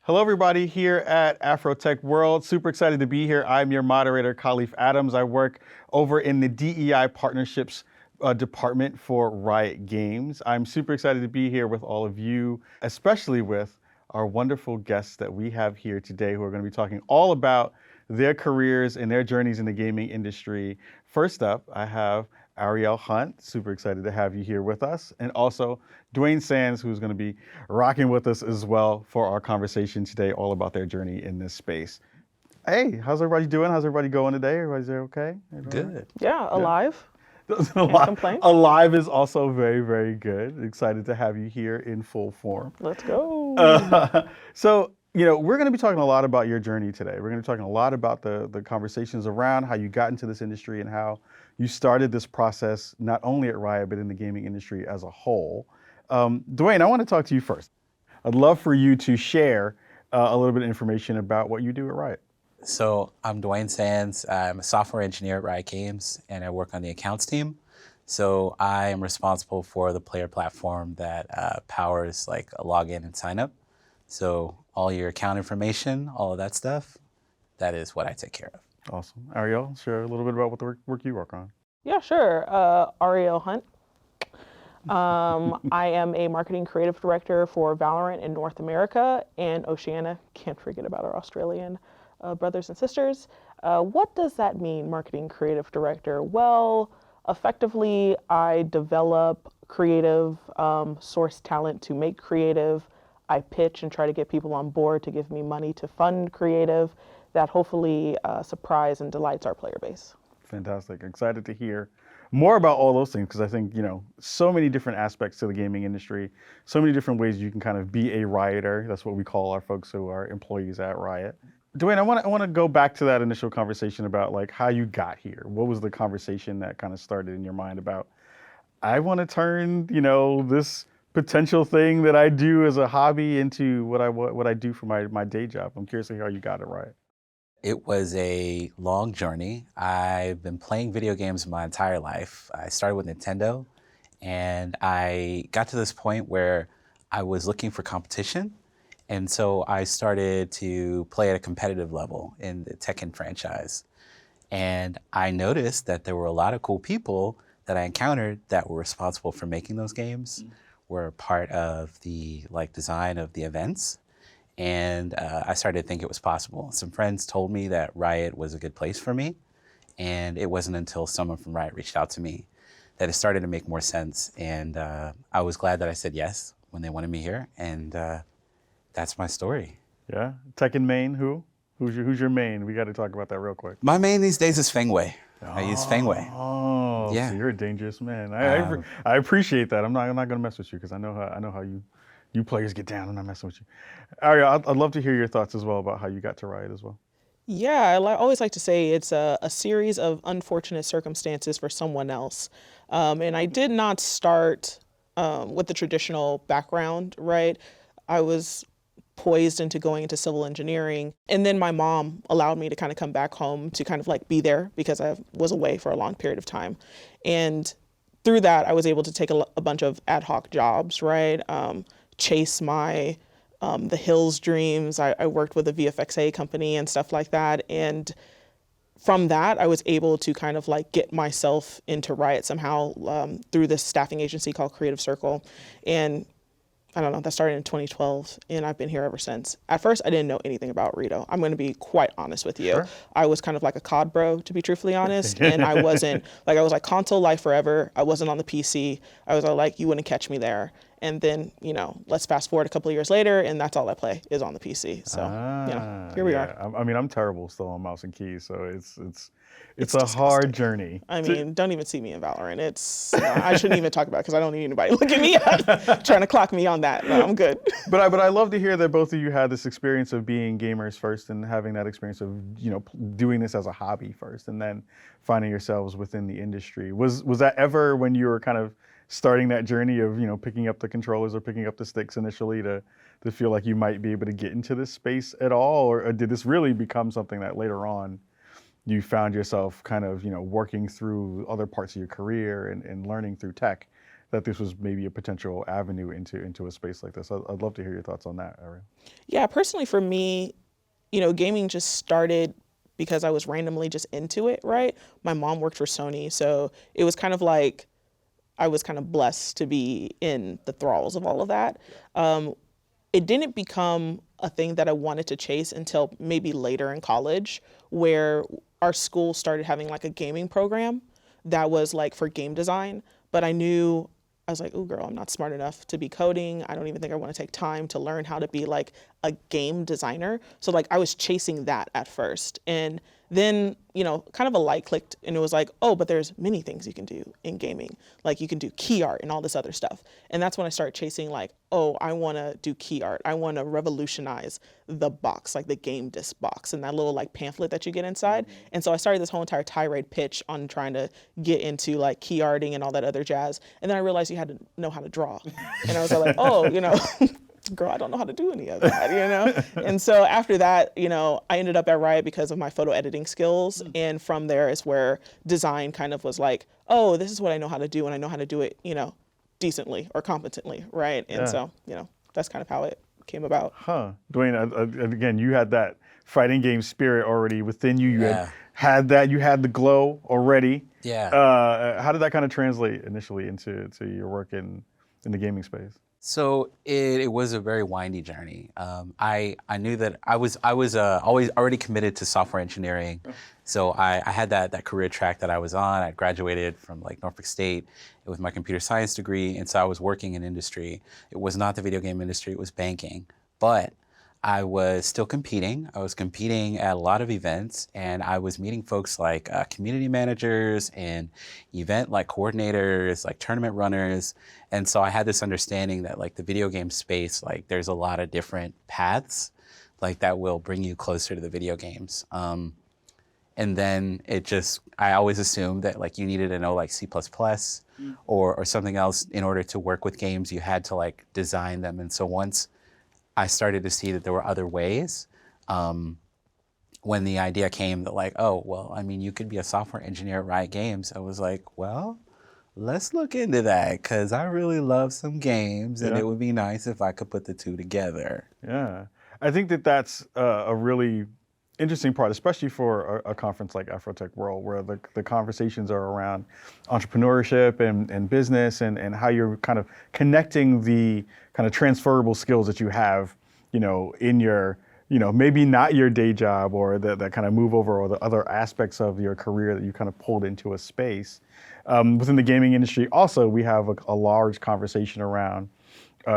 Hello, everybody, here at Afrotech World. Super excited to be here. I'm your moderator, Kahlief Adams. I work over in the DEI Partnerships department for Riot Games. I'm super excited to be here with all of you, especially with our wonderful guests that we have here today who are going to be talking all about their careers and their journeys in the gaming industry. First up, I have REL Hunt, super excited to have you here with us, and also Dwayne Sands, who's going to be rocking with us as well for our conversation today, all about their journey in this space. Hey, how's everybody doing? How's everybody going today? Everybody's there okay? Good. Right? Yeah, alive. Alive, complain. alive is also very, very good. Excited to have you here in full form. Let's go. So, we're going to be talking a lot about your journey today. We're going to be talking a lot about the conversations around how you got into this industry and how you started this process, not only at Riot, but in the gaming industry as a whole. Dwayne, I want to talk to you first. I'd love for you to share a little bit of information about what you do at Riot. So I'm Dwayne Sands. I'm a software engineer at Riot Games, and I work on the accounts team. So I am responsible for the player platform that powers like a login and sign up. So all your account information, all of that stuff, that is what I take care of. Awesome. Ariel, share a little bit about what the work you work on. Yeah, sure. REL Hunt. I am a marketing creative director for VALORANT in North America and Oceania. Can't forget about our Australian brothers and sisters. What does that mean, marketing creative director? Well, effectively, I develop creative, source talent to make creative. I pitch and try to get people on board to give me money to fund creative that hopefully surprise and delights our player base. Fantastic. Excited to hear more about all those things because I think, so many different aspects to the gaming industry, so many different ways you can kind of be a Rioter. That's what we call our folks who are employees at Riot. Dwayne, I want to go back to that initial conversation about like how you got here. What was the conversation that kind of started in your mind about, I want to turn, this potential thing that I do as a hobby into what I do for my day job? I'm curious to hear how you got it right. It was a long journey. I've been playing video games my entire life. I started with Nintendo, and I got to this point where I was looking for competition. And so I started to play at a competitive level in the Tekken franchise. And I noticed that there were a lot of cool people that I encountered that were responsible for making those games, were part of the design of the events. And I started to think it was possible. Some friends told me that Riot was a good place for me. And it wasn't until someone from Riot reached out to me that it started to make more sense. And I was glad that I said yes when they wanted me here. And that's my story. Yeah. Tekken main, who's your main? We got to talk about that real quick. My main these days is Fengwei. I use Fengwei. Oh, yeah. So you're a dangerous man. I appreciate that. I'm not going to mess with you because I know how you players get down. I'm not messing with you. Ariel, I'd love to hear your thoughts as well about how you got to Riot as well. Yeah, always like to say it's a series of unfortunate circumstances for someone else. And I did not start with the traditional background, right? I was poised into going into civil engineering. And then my mom allowed me to kind of come back home to kind of be there because I was away for a long period of time. And through that, I was able to take a bunch of ad hoc jobs, right? Chase my the Hills dreams. I worked with a VFXA company and stuff like that. And from that, I was able to kind of get myself into Riot somehow through this staffing agency called Creative Circle. And I don't know, that started in 2012, and I've been here ever since. At first, I didn't know anything about Rito. I'm going to be quite honest with you. Sure. I was kind of like a COD bro, to be truthfully honest, and I wasn't, I was like console life forever. I wasn't on the PC. I was like, you wouldn't catch me there. And then, let's fast forward a couple of years later, and that's all I play is on the PC. So, here we are. I mean, I'm terrible still on mouse and keys, so it's a hard journey. I mean, don't even see me in Valorant. I shouldn't even talk about it because I don't need anybody looking me up, trying to clock me on that. No, I'm good. But I love to hear that both of you had this experience of being gamers first and having that experience of, doing this as a hobby first and then finding yourselves within the industry. Was that ever when you were kind of starting that journey of, picking up the controllers or picking up the sticks initially to feel like you might be able to get into this space at all? Or did this really become something that later on you found yourself kind of, working through other parts of your career and learning through tech that this was maybe a potential avenue into a space like this. I'd love to hear your thoughts on that, Ariel. Yeah, personally for me, gaming just started because I was randomly just into it, right? My mom worked for Sony, so it was kind of like I was kind of blessed to be in the thralls of all of that. It didn't become a thing that I wanted to chase until maybe later in college, where our school started having like a gaming program that was like for game design. But I was like, oh girl, I'm not smart enough to be coding. I don't even think I want to take time to learn how to be like a game designer. So like I was chasing that at first. And then, kind of a light clicked and it was like, oh, but there's many things you can do in gaming. Like you can do key art and all this other stuff. And that's when I started chasing like, oh, I want to do key art. I want to revolutionize the box, like the game disc box and that little like pamphlet that you get inside. And so I started this whole entire tirade pitch on trying to get into like key arting and all that other jazz. And then I realized you had to know how to draw. And I was like, oh, girl, I don't know how to do any of that, And so after that, I ended up at Riot because of my photo editing skills. And from there is where design kind of was like, oh, this is what I know how to do. And I know how to do it, decently or competently, right? And so, that's kind of how it came about. Huh. Dwayne, again, you had that fighting game spirit already within you. You had that, you had the glow already. Yeah. How did that kind of translate initially into your work in the gaming space? So it was a very windy journey. I knew that I was always already committed to software engineering. So I had that career track that I was on. I graduated from like Norfolk State with my computer science degree, and so I was working in industry. It was not the video game industry, it was banking. But I was still competing. I was competing at a lot of events, and I was meeting folks like community managers and event like coordinators, like tournament runners. And so I had this understanding that like the video game space, like there's a lot of different paths like that will bring you closer to the video games. And then I always assumed that like you needed to know like C++ or something else in order to work with games. You had to like design them. And so once I started to see that there were other ways, when the idea came that like, oh, well, I mean, you could be a software engineer at Riot Games. I was like, well, let's look into that because I really love some games and it would be nice if I could put the two together. Yeah, I think that's a really interesting part, especially for a conference like Afrotech World, where the conversations are around entrepreneurship and business and how you're kind of connecting the kind of transferable skills that you have, in your, maybe not your day job or that kind of move over or the other aspects of your career that you kind of pulled into a space. Within the gaming industry, also, we have a large conversation around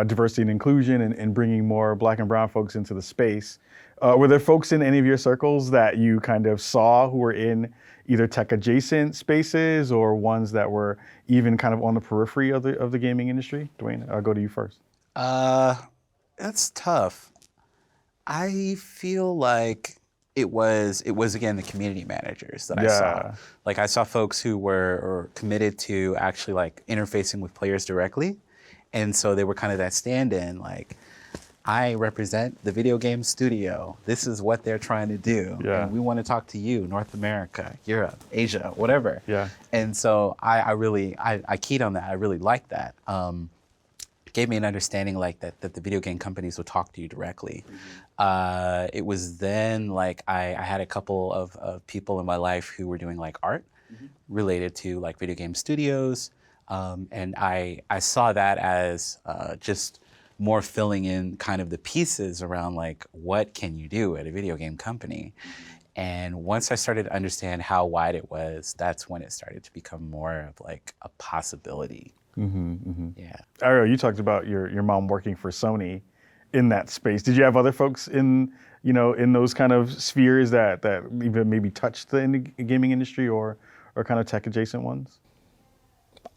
diversity and inclusion and bringing more Black and brown folks into the space. Were there folks in any of your circles that you kind of saw who were in either tech adjacent spaces or ones that were even kind of on the periphery of the gaming industry? Dwayne, I'll go to you first. That's tough. I feel like it was again the community managers that I saw. Like I saw folks who were committed to actually like interfacing with players directly. And so they were kind of that stand-in, like, I represent the video game studio. This is what they're trying to do. Yeah. And we want to talk to you, North America, Europe, Asia, whatever. Yeah. And so I keyed on that. I really liked that. Gave me an understanding like that the video game companies would talk to you directly. It was then like I had a couple of people in my life who were doing like art related to like video game studios. And I saw that as just more filling in kind of the pieces around like, what can you do at a video game company? And once I started to understand how wide it was, that's when it started to become more of like a possibility. Yeah. Ariel, you talked about your mom working for Sony in that space. Did you have other folks in those kind of spheres that even maybe touched the gaming industry or kind of tech adjacent ones?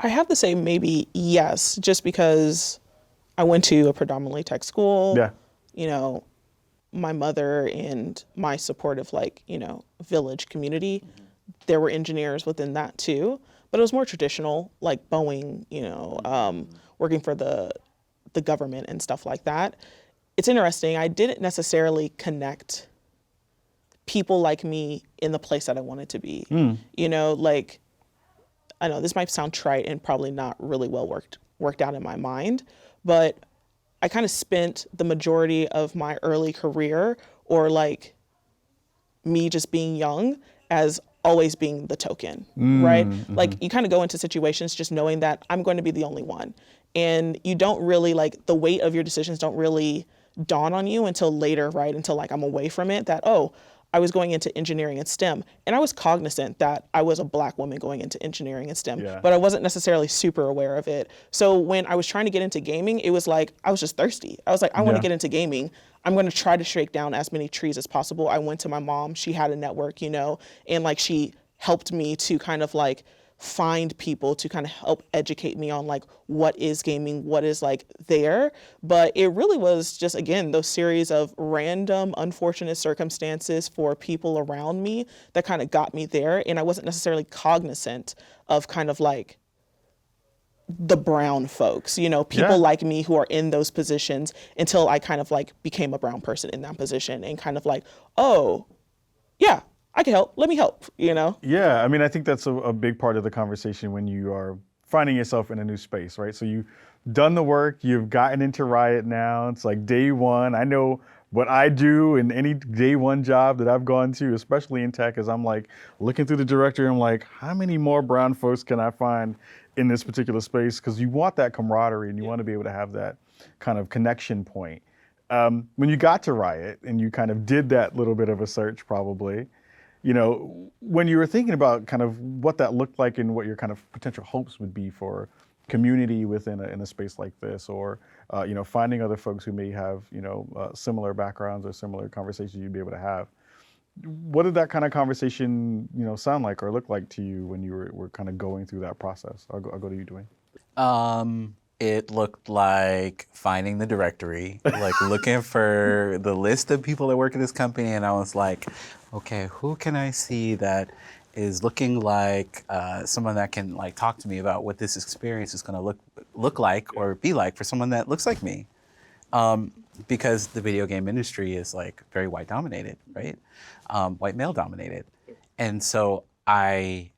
I have to say maybe yes, just because I went to a predominantly tech school. Yeah. My mother and my supportive village community, there were engineers within that too, but it was more traditional, like Boeing, working for the government and stuff like that. It's interesting. I didn't necessarily connect people like me in the place that I wanted to be. I know this might sound trite and probably not really well worked out in my mind, but I kind of spent the majority of my early career, or like me just being young, as always being the token, right? Like you kind of go into situations just knowing that I'm going to be the only one. And you don't really like the weight of your decisions don't really dawn on you until later, right? Until like I'm away from it, that, oh, I was going into engineering and STEM, and I was cognizant that I was a Black woman going into engineering and STEM, Yeah. but I wasn't necessarily super aware of it. So when I was trying to get into gaming, it was like, I was just thirsty. I was like, I want to Yeah. get into gaming. I'm going to try to shake down as many trees as possible. I went to my mom, she had a network, and like she helped me to kind of like find people to kind of help educate me on like what is gaming, what is like there. But it really was just, again, those series of random unfortunate circumstances for people around me that kind of got me there. And I wasn't necessarily cognizant of kind of like the brown folks, people Yeah. like me who are in those positions, until I kind of like became a brown person in that position and kind of like, oh, yeah, I can help. Let me help, Yeah, I mean, I think that's a big part of the conversation when you are finding yourself in a new space, right? So you've done the work, you've gotten into Riot now. It's like day one. I know what I do in any day one job that I've gone to, especially in tech, is I'm like looking through the directory. I'm like, how many more brown folks can I find in this particular space? Because you want that camaraderie and you want to be able to have that kind of connection point. When you got to Riot and you kind of did that little bit of a search, probably, when you were thinking about kind of what that looked like and what your kind of potential hopes would be for community within in a space like this, or finding other folks who may have similar backgrounds or similar conversations you'd be able to have. What did that kind of conversation sound like or look like to you when you were kind of going through that process? I'll go to you, Dwayne. It looked like finding the directory, like looking for the list of people that work at this company, and I was like, okay, who can I see that is looking like someone that can like talk to me about what this experience is going to look like or be like for someone that looks like me, because the video game industry is like very white dominated, right? White male dominated, and so I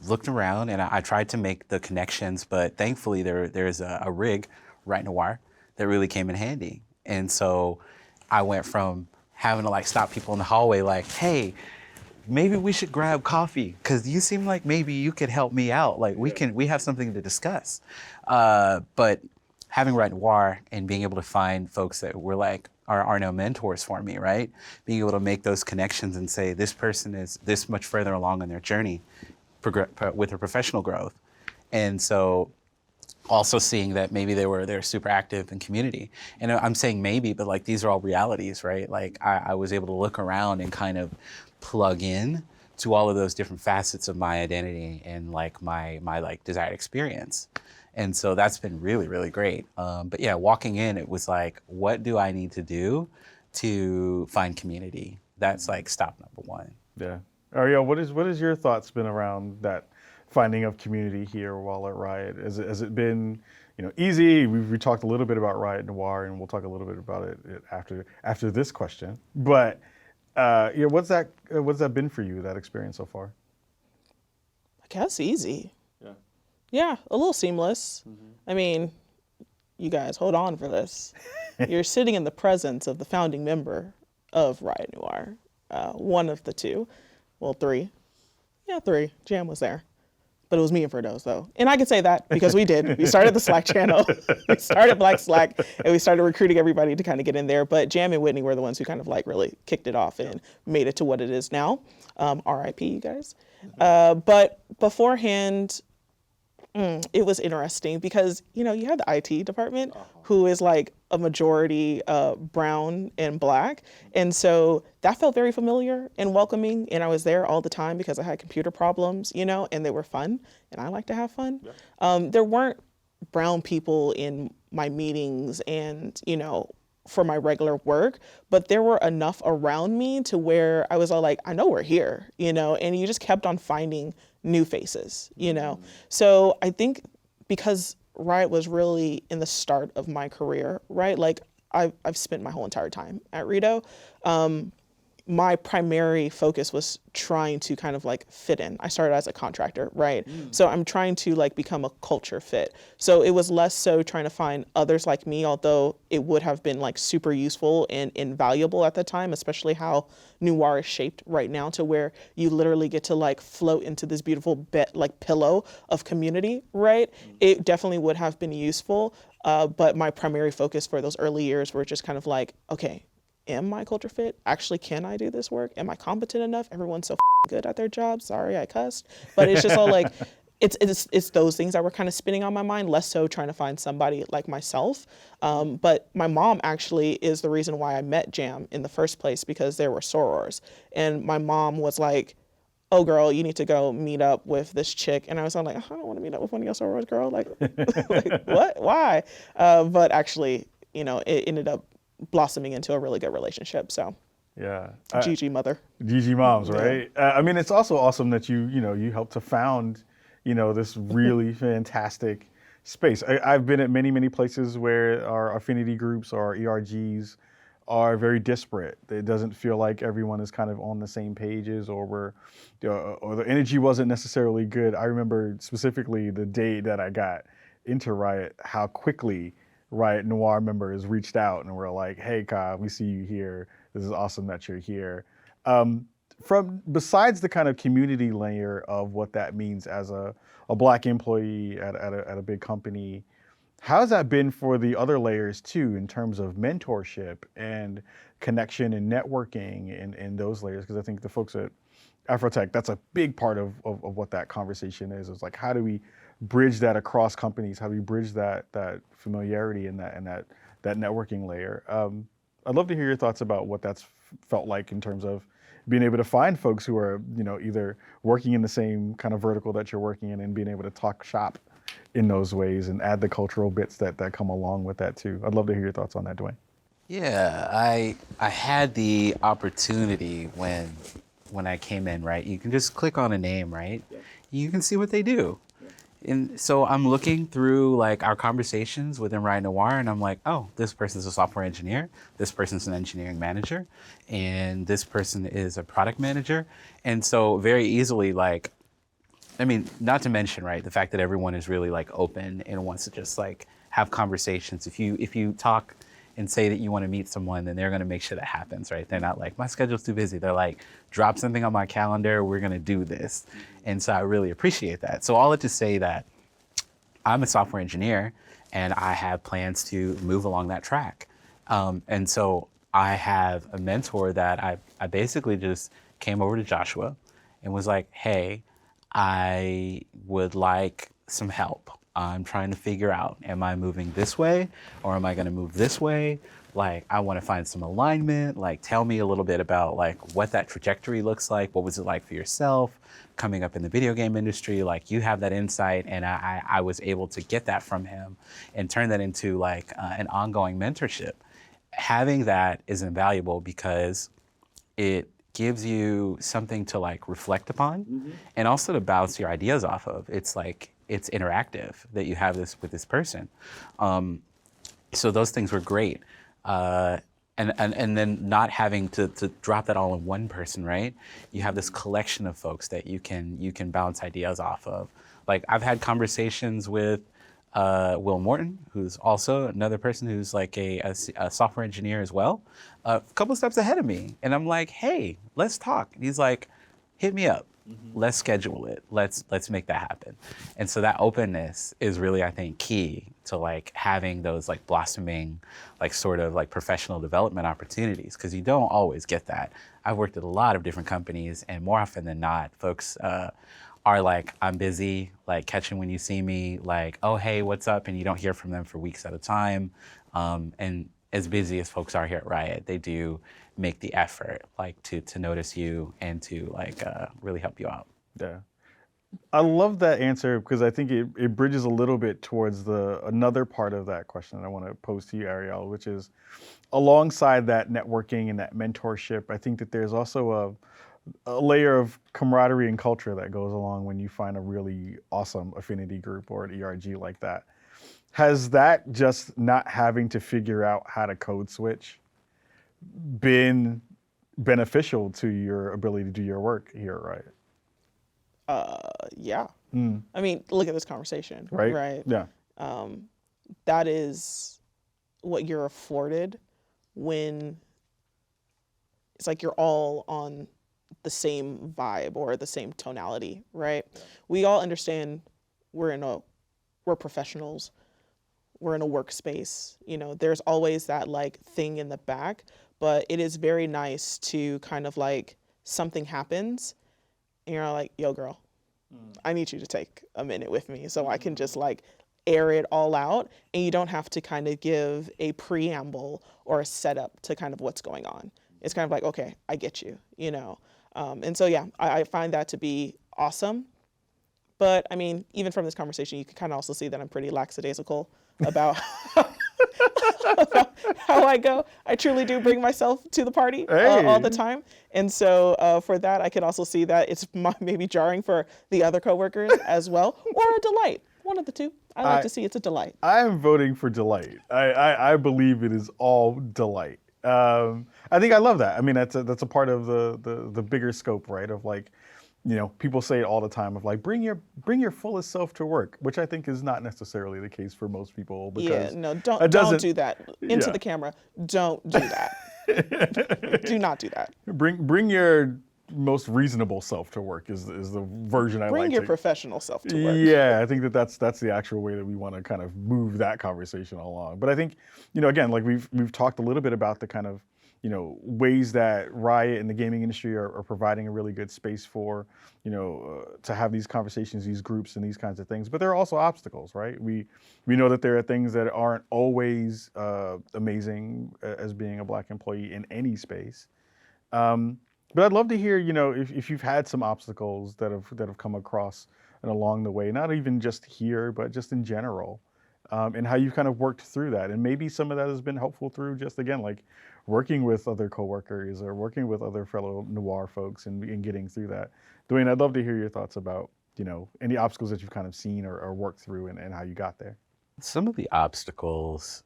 looked around and I tried to make the connections, but thankfully there's a rig, Riot Noir, that really came in handy. And so I went from having to like stop people in the hallway like, hey, maybe we should grab coffee because you seem like maybe you could help me out. Like we have something to discuss. But having Riot Noir and being able to find folks that were like, are now mentors for me, right? Being able to make those connections and say, this person is this much further along in their journey with their professional growth. And so also seeing that maybe they're super active in community. And I'm saying maybe, but like these are all realities, right? Like I was able to look around and kind of plug in to all of those different facets of my identity and like my like desired experience. And so that's been really, really great. But yeah, walking in, it was like, what do I need to do to find community? That's like stop number one. Yeah. Ariel, what is your thoughts been around that finding of community here while at Riot? Has it been easy? We talked a little bit about Riot Noir, and we'll talk a little bit about it after this question. But what's that been for you, that experience so far? I guess easy. Yeah, a little seamless. I mean, you guys, hold on for this. You're sitting in the presence of the founding member of Riot Noir, one of the two. Well, three. Yeah, three. Jam was there. But it was me and Ferdoz, though. And I can say that because we did. We started the Slack channel. We started Black Slack, and we started recruiting everybody to kind of get in there. But Jam and Whitney were the ones who kind of like really kicked it off and made it to what it is now. RIP, you guys. But beforehand, it was interesting because, you have the IT department who is like a majority brown and Black. And so that felt very familiar and welcoming. And I was there all the time because I had computer problems, and they were fun. And I like to have fun. Yeah. There weren't brown people in my meetings and, for my regular work, but there were enough around me to where I was all like, I know we're here, and you just kept on finding new faces, So I think because Riot was really in the start of my career, right? Like I've spent my whole entire time at Rito. my primary focus was trying to kind of like fit in. I started as a contractor, right? So I'm trying to like become a culture fit. So it was less so trying to find others like me, although it would have been like super useful and invaluable at the time, especially how Noir is shaped right now, to where you literally get to like float into this beautiful like pillow of community, right? It definitely would have been useful, but my primary focus for those early years were just kind of like, okay, am my culture fit? Actually, can I do this work? Am I competent enough? Everyone's so good at their job. Sorry, I cussed. But it's just all like, it's those things that were kind of spinning on my mind, less so trying to find somebody like myself. But my mom actually is the reason why I met Jam in the first place, because there were sorors. And my mom was like, oh, girl, you need to go meet up with this chick. And I was like, I don't want to meet up with one of your sorors, girl. Like, like what? Why? But actually, you know, it ended up blossoming into a really good relationship. So Yeah. GG mother. GG moms, right? I mean, it's also awesome that you helped to found, this really fantastic space. I've been at many, many places where our affinity groups or ERGs are very disparate. It doesn't feel like everyone is kind of on the same pages, or the energy wasn't necessarily good. I remember specifically the day that I got into Riot, how quickly Riot Noir members reached out and were like, "Hey, Ka, we see you here. This is awesome that you're here." From besides the kind of community layer of what that means as a Black employee at a big company, how's that been for the other layers too, in terms of mentorship and connection and networking and those layers? Because I think the folks at Afrotech, that's a big part of what that conversation is. It's like, how do we bridge that across companies? How do we bridge that familiarity and that networking layer? I'd love to hear your thoughts about what that's felt like in terms of being able to find folks who are, either working in the same kind of vertical that you're working in, and being able to talk shop in those ways and add the cultural bits that come along with that too. I'd love to hear your thoughts on that, Dwayne. Yeah, I had the opportunity when I came in, right? You can just click on a name, right? Yeah. You can see what they do. Yeah. And so I'm looking through like our conversations within Riot Noir, and I'm like, oh, this person's a software engineer, this person's an engineering manager, and this person is a product manager. And so very easily, like, I mean, not to mention, right, the fact that everyone is really like open and wants to just like have conversations. If you talk and say that you want to meet someone, then they're going to make sure that happens, right? They're not like, my schedule's too busy. They're like, drop something on my calendar, we're going to do this. And so I really appreciate that. So all to say that I'm a software engineer and I have plans to move along that track. And so I have a mentor that I basically just came over to Joshua and was like, hey, I would like some help. I'm trying to figure out, am I moving this way or am I going to move this way? Like, I want to find some alignment. Like, tell me a little bit about like what that trajectory looks like. What was it like for yourself coming up in the video game industry? Like, you have that insight, and I was able to get that from him and turn that into like an ongoing mentorship. Having that is invaluable because it gives you something to like reflect upon and also to bounce your ideas off of. It's like, it's interactive that you have this with this person. So those things were great. And then not having to drop that all in one person, right? You have this collection of folks that you can bounce ideas off of. Like, I've had conversations with Will Morton, who's also another person who's like a software engineer as well, a couple steps ahead of me. And I'm like, hey, let's talk. And he's like, hit me up. Let's schedule it. Let's make that happen. And so that openness is really, I think, key to like having those like blossoming, like sort of like professional development opportunities, because you don't always get that. I've worked at a lot of different companies, and more often than not, folks are like, I'm busy, like catching when you see me, like, oh, hey, what's up? And you don't hear from them for weeks at a time. And as busy as folks are here at Riot, they do make the effort like to notice you and to like really help you out. Yeah. I love that answer, because I think it bridges a little bit towards another part of that question that I want to pose to you, Ariel, which is alongside that networking and that mentorship, I think that there's also a layer of camaraderie and culture that goes along when you find a really awesome affinity group or an ERG like that. Has that just not having to figure out how to code switch been beneficial to your ability to do your work here, right? Yeah. I mean, look at this conversation, Right? right? Yeah. That is what you're afforded when it's like you're all on the same vibe or the same tonality, right? Yeah. We all understand we're professionals. We're in a workspace. You know, there's always that like thing in the back, but it is very nice to kind of like something happens and you're like, yo, girl, I need you to take a minute with me so I can just like air it all out, and you don't have to kind of give a preamble or a setup to kind of what's going on. It's kind of like, okay, I get you, you know? And so, yeah, I find that to be awesome. But I mean, even from this conversation, you can kind of also see that I'm pretty lackadaisical about how I go. I truly do bring myself to the party all the time. And so for that, I can also see that it's maybe jarring for the other coworkers as well, or a delight. One of the two. I like to see it's a delight. I am voting for delight. I believe it is all delight. I think I love that. I mean, that's a part of the bigger scope, right? Of like, you know, people say it all the time of like, bring your fullest self to work, which I think is not necessarily the case for most people. Because yeah, no, don't do that. Into the camera, don't do that. Do not do that. Bring your most reasonable self to work is the version I like. Bring your professional self to work. Yeah, I think that's the actual way that we want to kind of move that conversation along. But I think, you know, again, like we've talked a little bit about the kind of, you know, ways that Riot and the gaming industry are providing a really good space for, you know, to have these conversations, these groups, and these kinds of things. But there are also obstacles, right? We know that there are things that aren't always amazing as being a Black employee in any space. But I'd love to hear, you know, if you've had some obstacles that have come across and along the way, not even just here, but just in general, and how you've kind of worked through that. And maybe some of that has been helpful through just, again, like working with other coworkers or working with other fellow noir folks and getting through that. Dwayne, I'd love to hear your thoughts about, you know, any obstacles that you've kind of seen or worked through and how you got there. Some of the obstacles,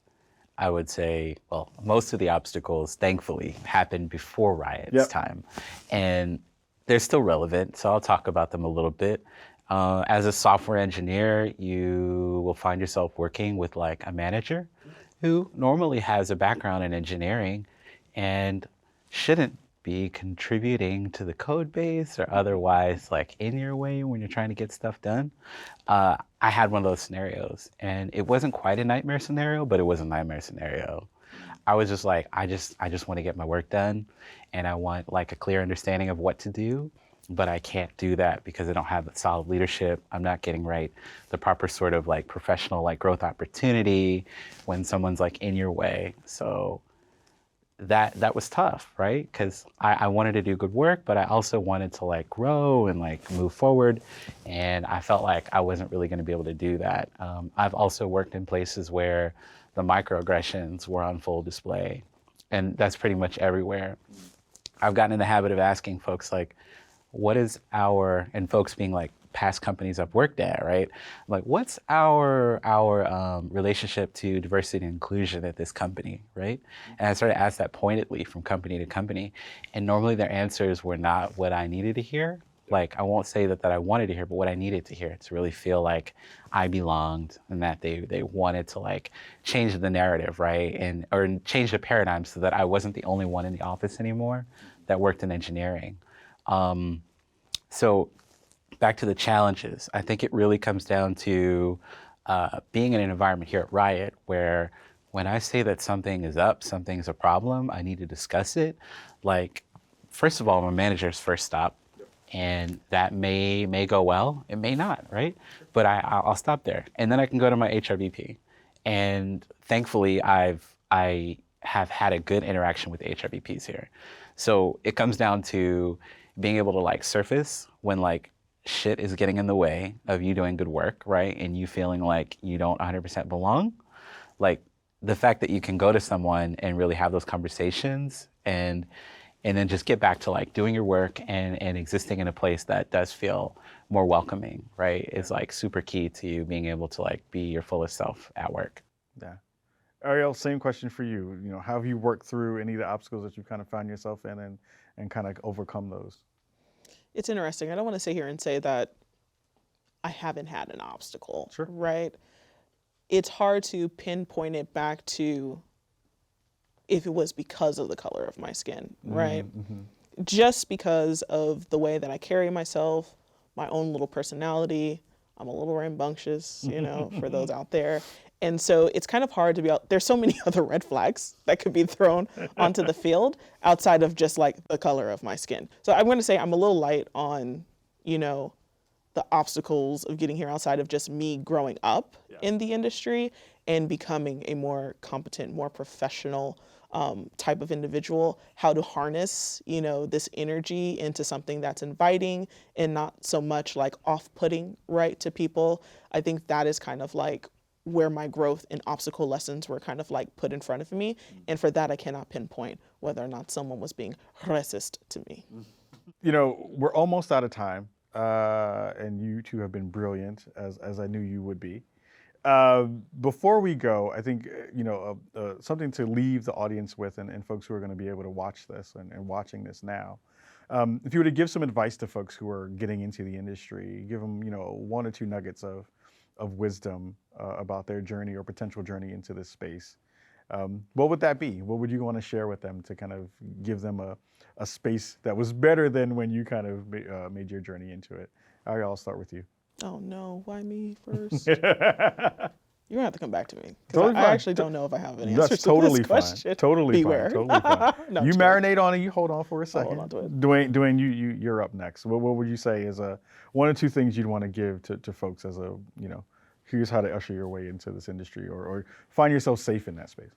I would say, well, most of the obstacles, thankfully, happened before Riot's time. And they're still relevant, so I'll talk about them a little bit. As a software engineer, you will find yourself working with like a manager who normally has a background in engineering and shouldn't be contributing to the code base or otherwise like in your way when you're trying to get stuff done. I had one of those scenarios, and it wasn't quite a nightmare scenario, but it was a nightmare scenario. I was just like, I just want to get my work done, and I want like a clear understanding of what to do, but I can't do that because I don't have solid leadership. I'm not getting the proper sort of like professional like growth opportunity when someone's like in your way. So that was tough, right? Because I wanted to do good work, but I also wanted to like grow and like move forward. And I felt like I wasn't really going to be able to do that. I've also worked in places where the microaggressions were on full display, and that's pretty much everywhere. I've gotten in the habit of asking folks like, what is and folks being like past companies I've worked at, right? Like, what's our relationship to diversity and inclusion at this company, right? And I started to ask that pointedly from company to company, and normally their answers were not what I needed to hear. Like, I won't say that I wanted to hear, but what I needed to hear to really feel like I belonged, and that they wanted to like change the narrative, right? Or change the paradigm so that I wasn't the only one in the office anymore that worked in engineering. So back to the challenges, I think it really comes down to being in an environment here at Riot where when I say that something is up, something's a problem, I need to discuss it. Like, first of all, my manager's first stop, and that may go well, it may not, right? But I'll stop there, and then I can go to my HRBP. And thankfully, I have had a good interaction with the HRBPs here. So it comes down to being able to like surface when like shit is getting in the way of you doing good work, right? And you feeling like you don't 100% belong. Like the fact that you can go to someone and really have those conversations and then just get back to like doing your work and existing in a place that does feel more welcoming, right? Is like super key to you being able to like be your fullest self at work. Yeah. Ariel, same question for you. How have you worked through any of the obstacles that you've kind of found yourself in and kind of overcome those? It's interesting. I don't want to sit here and say that I haven't had an obstacle, Sure. right? It's hard to pinpoint it back to if it was because of the color of my skin, right? Just because of the way that I carry myself, my own little personality. I'm a little rambunctious, for those out there. And so it's kind of hard to be out. There's so many other red flags that could be thrown onto the field outside of just like the color of my skin. So I'm going to say I'm a little light on, the obstacles of getting here outside of just me growing up in the industry and becoming a more competent, more professional type of individual, how to harness, this energy into something that's inviting and not so much like off-putting, right, to people. I think that is kind of like where my growth and obstacle lessons were kind of like put in front of me. And for that, I cannot pinpoint whether or not someone was being racist to me. We're almost out of time. And you two have been brilliant, as I knew you would be. Before we go, I think something to leave the audience with, and folks who are going to be able to watch this and watching this now. If you were to give some advice to folks who are getting into the industry, give them one or two nuggets of wisdom about their journey or potential journey into this space. What would that be? What would you want to share with them to kind of give them a space that was better than when you kind of made your journey into it? Ariel, I'll start with you. Oh no, why me first? You're gonna have to come back to me. Totally I actually don't know if I have an answer That's to totally this fine. question. Totally Beware. fine. Totally fine. No, You just marinate on it. You hold on for a second. hold on to it. Dwayne, you're up next. What would you say is one or two things you'd want to give to folks as here's how to usher your way into this industry or find yourself safe in that space?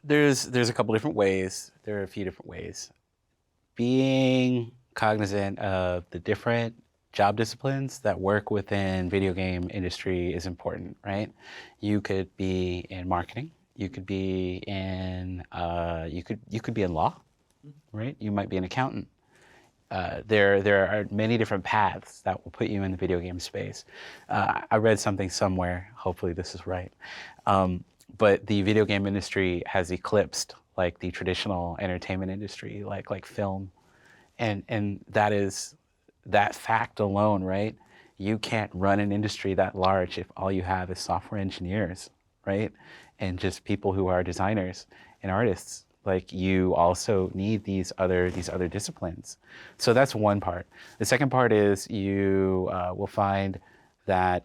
There's a couple different ways. There are a few different ways. Being cognizant of the different job disciplines that work within video game industry is important, right? You could be in marketing. You could be in you could be in law, right? You might be an accountant. There are many different paths that will put you in the video game space. I read something somewhere. Hopefully this is right. But the video game industry has eclipsed like the traditional entertainment industry, like film, and that fact alone, right? You can't run an industry that large if all you have is software engineers, right? And just people who are designers and artists. Like you also need these other disciplines. So that's one part. The second part is you will find that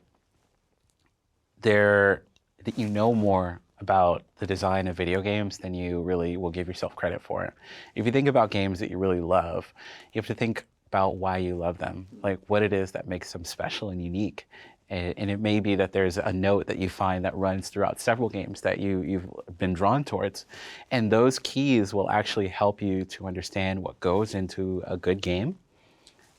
you know more about the design of video games than you really will give yourself credit for it. If you think about games that you really love, you have to think about why you love them, like what it is that makes them special and unique. And it may be that there's a note that you find that runs throughout several games that you've been drawn towards. And those keys will actually help you to understand what goes into a good game.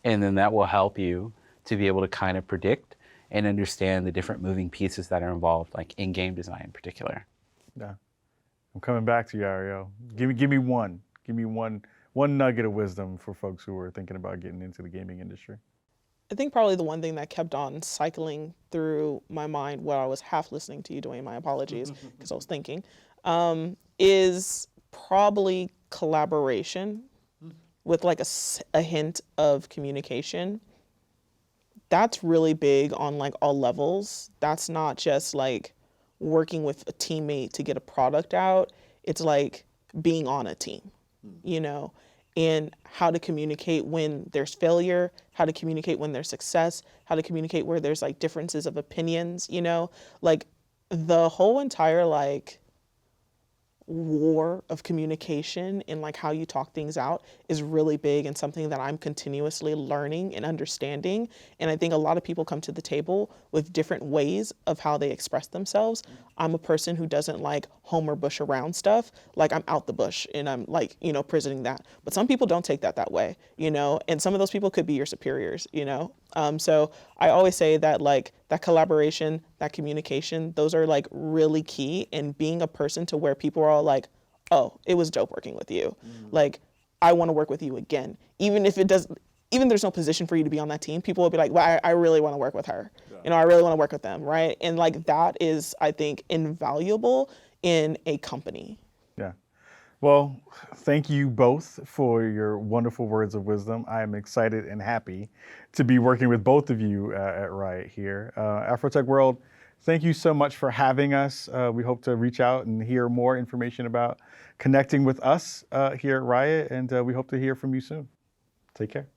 And then that will help you to be able to kind of predict and understand the different moving pieces that are involved, like in game design in particular. Yeah, I'm coming back to you, Ariel. Give me one nugget of wisdom for folks who are thinking about getting into the gaming industry. I think probably the one thing that kept on cycling through my mind while I was half listening to you, Dwayne, my apologies, because I was thinking, is probably collaboration with like a hint of communication. That's really big on like all levels. That's not just like working with a teammate to get a product out. It's like being on a team, and how to communicate when there's failure, how to communicate when there's success, how to communicate where there's like differences of opinions, like the whole entire like war of communication and like how you talk things out is really big and something that I'm continuously learning and understanding. And I think a lot of people come to the table with different ways of how they express themselves. I'm a person who doesn't like Homer Bush around stuff. Like I'm out the bush and I'm like, presenting that. But some people don't take that way, and some of those people could be your superiors, So I always say that like that collaboration, that communication, those are like really key in being a person to where people are all like, oh, it was dope working with you. Like, I want to work with you again. Even there's no position for you to be on that team, people will be like, well, I really want to work with her. I really want to work with them, right? And like that is, I think, invaluable in a company. Yeah. Well, thank you both for your wonderful words of wisdom. I am excited and happy to be working with both of you at Riot here. Afrotech World, thank you so much for having us. We hope to reach out and hear more information about connecting with us here at Riot, and we hope to hear from you soon. Take care.